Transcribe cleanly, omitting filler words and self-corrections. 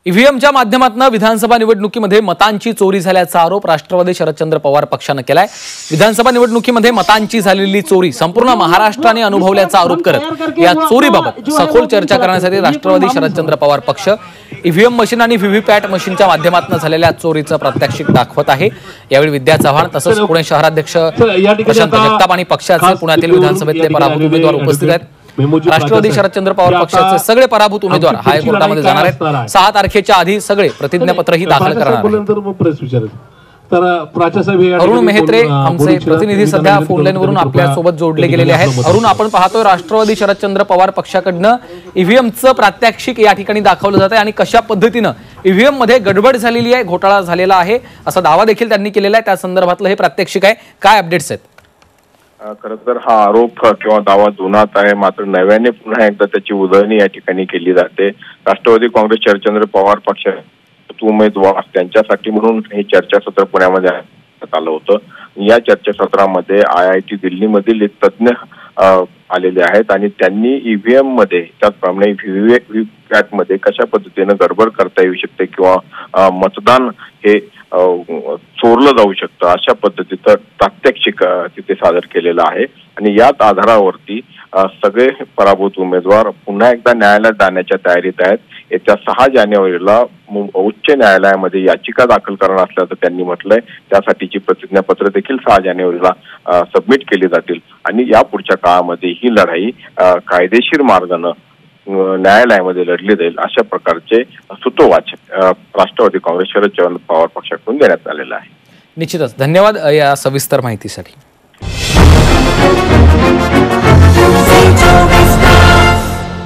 ईव्हीएमच्या माध्यमातून विधानसभा निवडणुकीमध्ये मतांची चोरी झाल्याचा आरोप राष्ट्रवादी शरदचंद्र पवार पक्षाने केलाय। विधानसभा निवडणुकीमध्ये मतांची झालेली चोरी संपूर्ण महाराष्ट्राने अनुभवल्याचा आरोप करत या चोरीबाबत सखोल चर्चा करण्यासाठी राष्ट्रवादी शरदचंद्र पवार पक्ष ईव्हीएम मशीन आणि व्हीव्हीपॅट मशीनच्या माध्यमातून झालेल्या चोरीचं प्रात्यक्षिक दाखवत आहे। यावेळी विद्या चव्हाण तसंच पुणे शहराध्यक्ष प्रशांत जगताप आणि पक्षाचे पुण्यातील विधानसभेतले पराभूत उमेदवार उपस्थित आहेत। राष्ट्रवादी शरदचंद्र पवार पक्षाचे सगळे पराभूत उमेदवार हायकोर्टामध्ये जाणार आहेत। 6 तारखेच्या आधी सगळे प्रतिज्ञापत्रही दाखल करणार आहेत। अरुण मेहत्रे आमचे प्रतिनिधी सध्या फोनलाईन वरून आपल्या सोबत जोडले गेलेले आहेत। अरुण, आपण पाहतोय राष्ट्रवादी शरदचंद्र पवार पक्षाकडनं ईव्हीएमचं प्रात्यक्षिक या ठिकाणी दाखवलं जात आहे आणि कशा पद्धतीनं ईव्हीएम मध्ये गडबड झालेली आहे, घोटाळा झालेला आहे असा दावा देखील त्यांनी केलेला आहे। त्या संदर्भातलं हे प्रात्यक्षिक आहे, काय अपडेट्स आहेत? खरं तर हा आरोप किंवा दावा जुनाच आहे, मात्र नव्याने पुन्हा एकदा त्याची उजळणी या ठिकाणी केली जाते। राष्ट्रवादी काँग्रेस शरदचंद्र पवार पक्ष उमेदवार त्यांच्यासाठी म्हणून हे चर्चासत्र पुण्यामध्ये आलं होतं। या चर्चासत्रामध्ये IIT दिल्लीमधील एक तज्ञ आलेले आहेत आणि त्यांनी ईव्हीएम मध्ये त्याचप्रमाणे व्हीव्हीपॅट मध्ये कशा पद्धतीने गडबड करता येऊ शकते किंवा मतदान हे चोरलं जाऊ शकतं अशा पद्धतीचं प्रात्यक्षिक तिथे सादर केलेलं आहे। आणि याच आधारावरती सगळे पराभूत उमेदवार पुन्हा एकदा न्यायालयात जाण्याच्या तयारीत आहेत। येत्या 6 जानेवारीला उच्च न्यायालयामध्ये याचिका दाखल करणार असल्याचं त्यांनी म्हटलंय। त्यासाठीची प्रतिज्ञापत्र देखील 6 जानेवारीला सबमिट केली जातील आणि या पुढच्या काळामध्ये ही लढाई कायदेशीर मार्गाने न्यायालयामध्ये लढली जाईल अशा प्रकारचे सूतोवाच राष्ट्रवादी काँग्रेस शरदचंद्र पवार पक्षाकडून देण्यात आलेला आहे। निश्चितच धन्यवाद या सविस्तर माहितीसाठी।